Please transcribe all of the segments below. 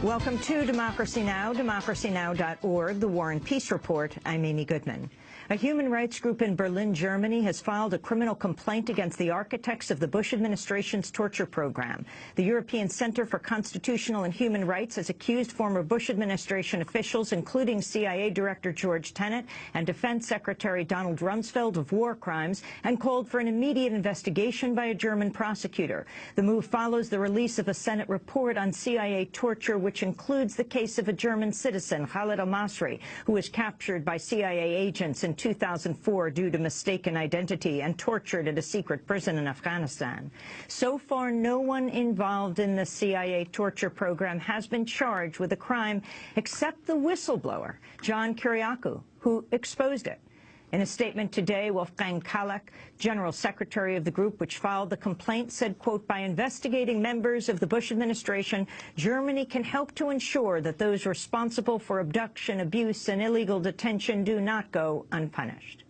Welcome to Democracy Now!, democracynow.org, the War and Peace Report. I'm Amy Goodman. A human rights group in Berlin, Germany, has filed a criminal complaint against the architects of the Bush administration's torture program. The European Center for Constitutional and Human Rights has accused former Bush administration officials, including CIA Director George Tenet and Defense Secretary Donald Rumsfeld, of war crimes and called for an immediate investigation by a German prosecutor. The move follows the release of a Senate report on CIA torture, which includes the case of a German citizen, Khalid al-Masri, who was captured by CIA agents in 2004 due to mistaken identity and tortured at a secret prison in Afghanistan. So far, no one involved in the CIA torture program has been charged with a crime except the whistleblower, John Kiriakou, who exposed it. In a statement today, Wolfgang Kalek, General Secretary of the group which filed the complaint, said, quote, "By investigating members of the Bush administration, Germany can help to ensure that those responsible for abduction, abuse, and illegal detention do not go unpunished."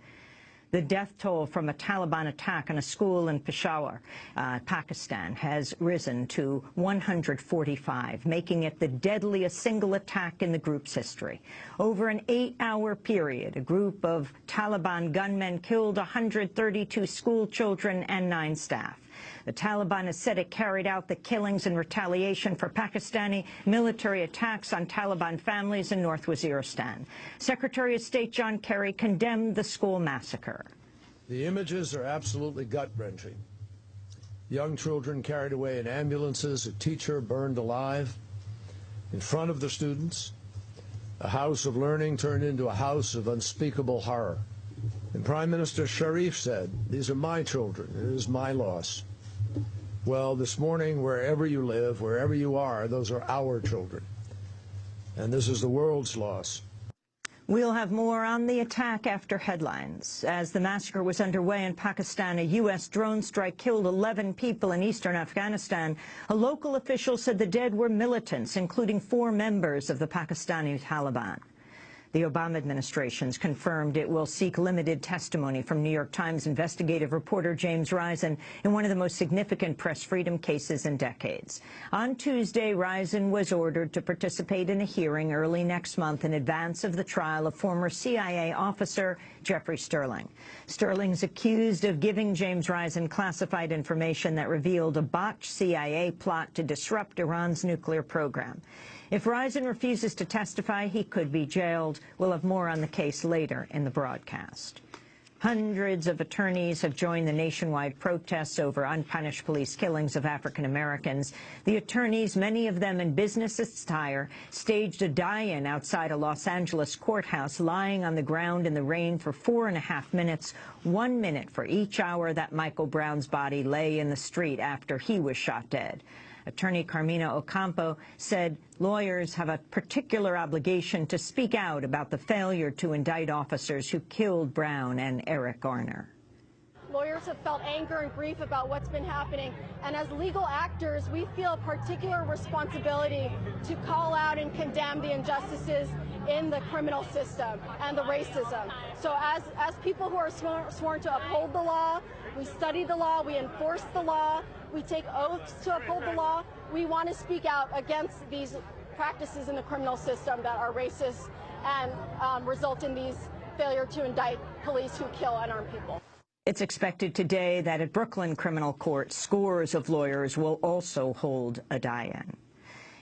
The death toll from a Taliban attack on a school in Peshawar, Pakistan, has risen to 145, making it the deadliest single attack in the group's history. Over an 8-hour period, a group of Taliban gunmen killed 132 school children and 9 staff. The Taliban has said it carried out the killings in retaliation for Pakistani military attacks on Taliban families in North Waziristan. Secretary of State John Kerry condemned the school massacre. The images are absolutely gut-wrenching. Young children carried away in ambulances, a teacher burned alive in front of the students, a house of learning turned into a house of unspeakable horror. And Prime Minister Sharif said, "These are my children. It is my loss." Well, this morning, wherever you live, wherever you are, those are our children. And this is the world's loss. We'll have more on the attack after headlines. As the massacre was underway in Pakistan, a U.S. drone strike killed 11 people in eastern Afghanistan. A local official said the dead were militants, including 4 members of the Pakistani Taliban. The Obama administration's confirmed it will seek limited testimony from New York Times investigative reporter James Risen in one of the most significant press freedom cases in decades. On Tuesday, Risen was ordered to participate in a hearing early next month in advance of the trial of former CIA officer Jeffrey Sterling. Sterling's accused of giving James Risen classified information that revealed a botched CIA plot to disrupt Iran's nuclear program. If Risen refuses to testify, he could be jailed. We'll have more on the case later in the broadcast. Hundreds of attorneys have joined the nationwide protests over unpunished police killings of African Americans. The attorneys, many of them in business attire, staged a die-in outside a Los Angeles courthouse, lying on the ground in the rain for 4.5 minutes, 1 minute for each hour that Michael Brown's body lay in the street after he was shot dead. Attorney Carmina Ocampo said lawyers have a particular obligation to speak out about the failure to indict officers who killed Brown and Eric Garner. Lawyers have felt anger and grief about what's been happening, and as legal actors, we feel a particular responsibility to call out and condemn the injustices in the criminal system and the racism. So as people who are sworn to uphold the law, we study the law, we enforce the law, we take oaths to uphold the law, we want to speak out against these practices in the criminal system that are racist and result in these failure to indict police who kill unarmed people. It's expected today that at Brooklyn Criminal Court, scores of lawyers will also hold a die-in.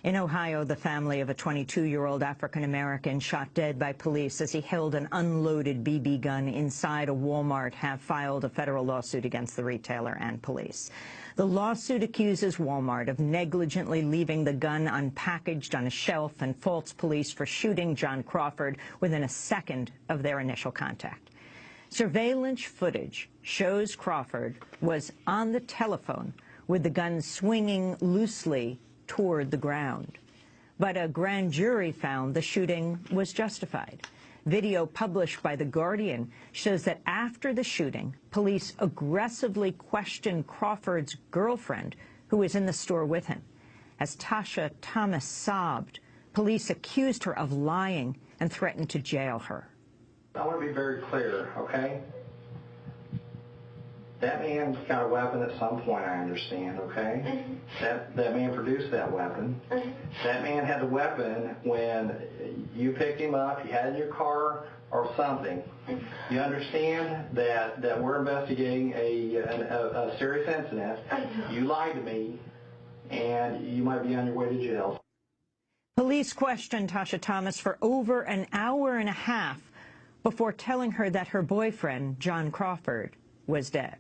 In Ohio, the family of a 22-year-old African-American shot dead by police as he held an unloaded BB gun inside a Walmart have filed a federal lawsuit against the retailer and police. The lawsuit accuses Walmart of negligently leaving the gun unpackaged on a shelf and faults police for shooting John Crawford within a second of their initial contact. Surveillance footage shows Crawford was on the telephone with the gun swinging loosely toward the ground. But a grand jury found the shooting was justified. Video published by The Guardian shows that after the shooting, police aggressively questioned Crawford's girlfriend, who was in the store with him. As Tasha Thomas sobbed, police accused her of lying and threatened to jail her. I want to be very clear, okay? That man got a weapon at some point, I understand, okay? That man produced that weapon. That man had the weapon when you picked him up, you had it in your car or something. You understand that we're investigating a serious incident. You lied to me, and you might be on your way to jail. Police questioned Tasha Thomas for over an hour and a half before telling her that her boyfriend, John Crawford, was dead.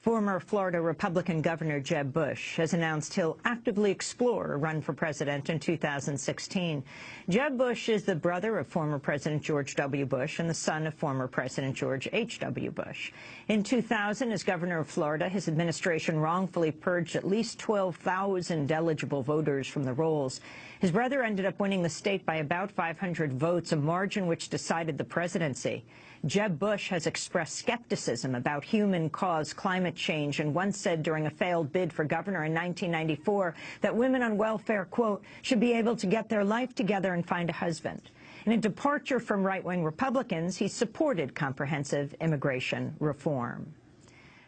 Former Florida Republican Governor Jeb Bush has announced he'll actively explore a run for president in 2016. Jeb Bush is the brother of former President George W. Bush and the son of former President George H.W. Bush. In 2000, as governor of Florida, his administration wrongfully purged at least 12,000 eligible voters from the rolls. His brother ended up winning the state by about 500 votes, a margin which decided the presidency. Jeb Bush has expressed skepticism about human-caused climate change and once said during a failed bid for governor in 1994 that women on welfare, quote, should be able to get their life together and find a husband. In a departure from right-wing Republicans, he supported comprehensive immigration reform.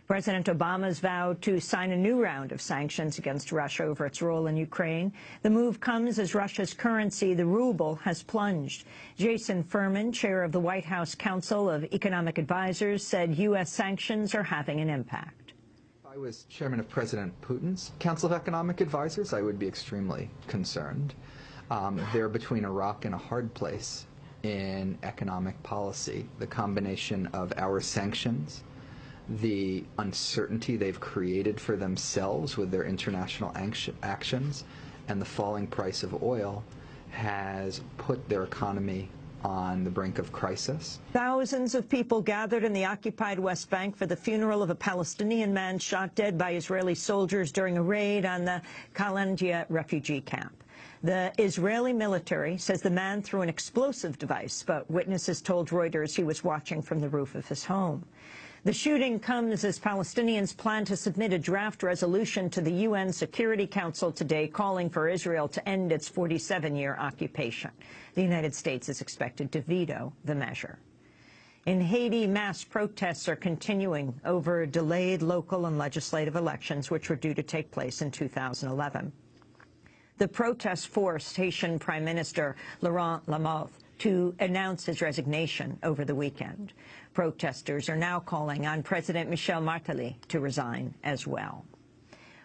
President Obama's vowed to sign a new round of sanctions against Russia over its role in Ukraine. The move comes as Russia's currency, the ruble, has plunged. Jason Furman, chair of the White House Council of Economic Advisors, said U.S. sanctions are having an impact. If I was chairman of President Putin's Council of Economic Advisors, I would be extremely concerned. They're between a rock and a hard place in economic policy. The combination of our sanctions, the uncertainty they've created for themselves with their international actions, and the falling price of oil has put their economy on the brink of crisis. Thousands of people gathered in the occupied West Bank for the funeral of a Palestinian man shot dead by Israeli soldiers during a raid on the Kalandia refugee camp. The Israeli military says the man threw an explosive device, but witnesses told Reuters he was watching from the roof of his home. The shooting comes as Palestinians plan to submit a draft resolution to the UN Security Council today calling for Israel to end its 47-year occupation. The United States is expected to veto the measure. In Haiti, mass protests are continuing over delayed local and legislative elections, which were due to take place in 2011. The protests forced Haitian Prime Minister Laurent Lamothe to announce his resignation over the weekend. Protesters are now calling on President Michel Martelly to resign as well.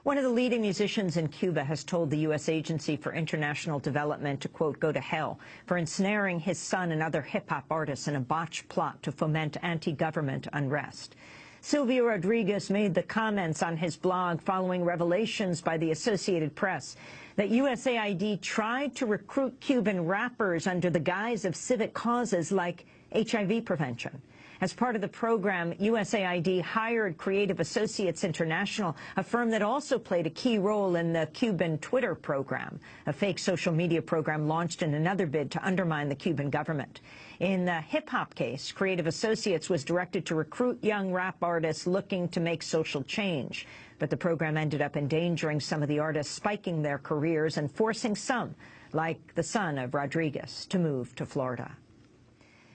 One of the leading musicians in Cuba has told the U.S. Agency for International Development to, quote, go to hell for ensnaring his son and other hip-hop artists in a botched plot to foment anti-government unrest. Silvio Rodriguez made the comments on his blog following revelations by the Associated Press that USAID tried to recruit Cuban rappers under the guise of civic causes like HIV prevention. As part of the program, USAID hired Creative Associates International, a firm that also played a key role in the Cuban Twitter program, a fake social media program launched in another bid to undermine the Cuban government. In the hip-hop case, Creative Associates was directed to recruit young rap artists looking to make social change. But the program ended up endangering some of the artists, spiking their careers and forcing some, like the son of Rodriguez, to move to Florida.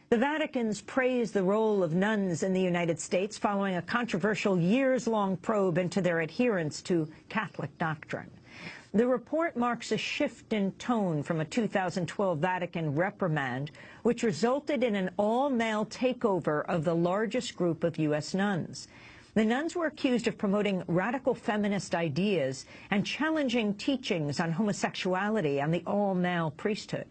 The Vatican's praised the role of nuns in the United States following a controversial years-long probe into their adherence to Catholic doctrine. The report marks a shift in tone from a 2012 Vatican reprimand, which resulted in an all-male takeover of the largest group of U.S. nuns. The nuns were accused of promoting radical feminist ideas and challenging teachings on homosexuality and the all-male priesthood.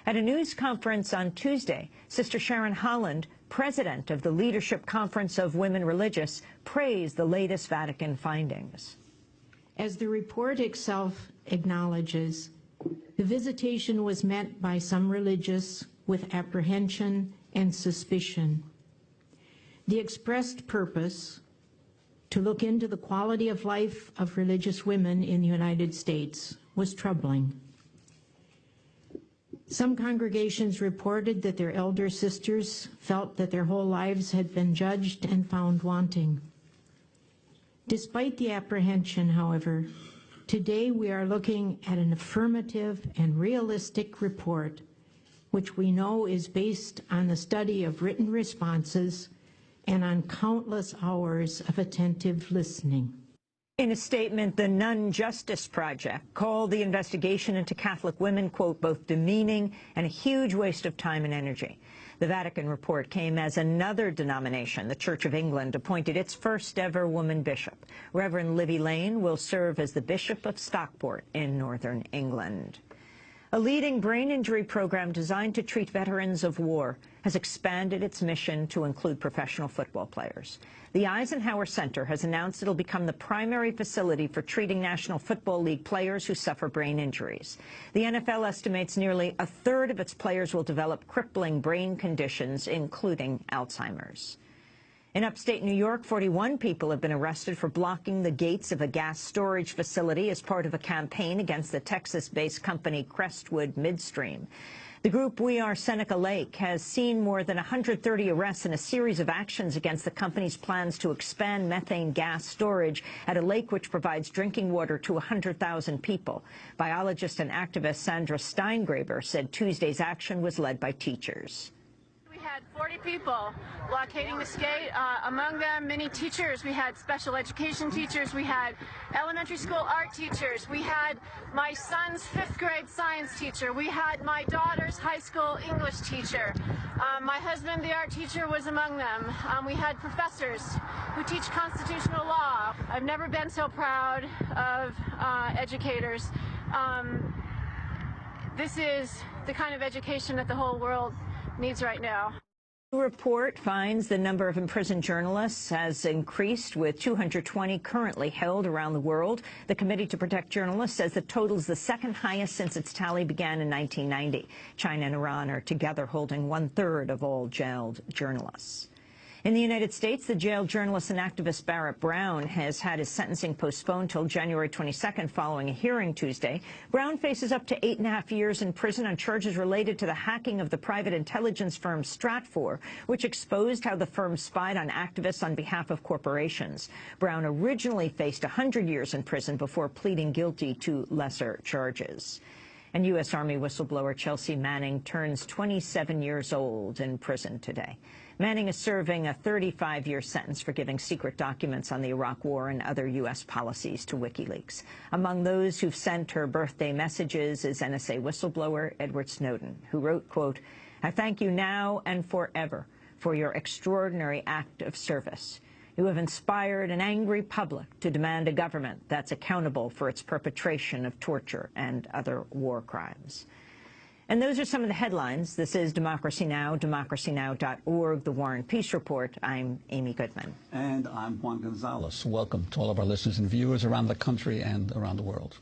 At a news conference on Tuesday, Sister Sharon Holland, president of the Leadership Conference of Women Religious, praised the latest Vatican findings. As the report itself acknowledges, the visitation was met by some religious with apprehension and suspicion. The expressed purpose to look into the quality of life of religious women in the United States was troubling. Some congregations reported that their elder sisters felt that their whole lives had been judged and found wanting. Despite the apprehension, however, today we are looking at an affirmative and realistic report, which we know is based on the study of written responses and on countless hours of attentive listening. In a statement, the Nun Justice Project called the investigation into Catholic women, quote, both demeaning and a huge waste of time and energy. The Vatican report came as another denomination, the Church of England, appointed its first ever woman bishop. Reverend Livy Lane will serve as the Bishop of Stockport in northern England. A leading brain injury program designed to treat veterans of war has expanded its mission to include professional football players. The Eisenhower Center has announced it'll become the primary facility for treating National Football League players who suffer brain injuries. The NFL estimates nearly a third of its players will develop crippling brain conditions, including Alzheimer's. In upstate New York, 41 people have been arrested for blocking the gates of a gas storage facility as part of a campaign against the Texas-based company Crestwood Midstream. The group We Are Seneca Lake has seen more than 130 arrests in a series of actions against the company's plans to expand methane gas storage at a lake which provides drinking water to 100,000 people. Biologist and activist Sandra Steingraber said Tuesday's action was led by teachers. We had 40 people blockading the skate, among them many teachers. We had special education teachers, we had elementary school art teachers, we had my son's 5th grade science teacher, we had my daughter's high school English teacher. My husband, the art teacher, was among them. We had professors who teach constitutional law. I've never been so proud of educators. This is the kind of education that the whole world needs right now. The report finds the number of imprisoned journalists has increased, with 220 currently held around the world. The Committee to Protect Journalists says the total is the second highest since its tally began in 1990. China and Iran are together holding 1/3 of all jailed journalists. In the United States, the jailed journalist and activist Barrett Brown has had his sentencing postponed till January 22nd following a hearing Tuesday. Brown faces up to 8.5 years in prison on charges related to the hacking of the private intelligence firm Stratfor, which exposed how the firm spied on activists on behalf of corporations. Brown originally faced 100 years in prison before pleading guilty to lesser charges. And U.S. Army whistleblower Chelsea Manning turns 27 years old in prison today. Manning is serving a 35-year sentence for giving secret documents on the Iraq War and other U.S. policies to WikiLeaks. Among those who've sent her birthday messages is NSA whistleblower Edward Snowden, who wrote, quote, "I thank you now and forever for your extraordinary act of service. You have inspired an angry public to demand a government that's accountable for its perpetration of torture and other war crimes." And those are some of the headlines. This is Democracy Now!, democracynow.org, The War and Peace Report. I'm Amy Goodman. And I'm Juan Gonzalez. Welcome to all of our listeners and viewers around the country and around the world.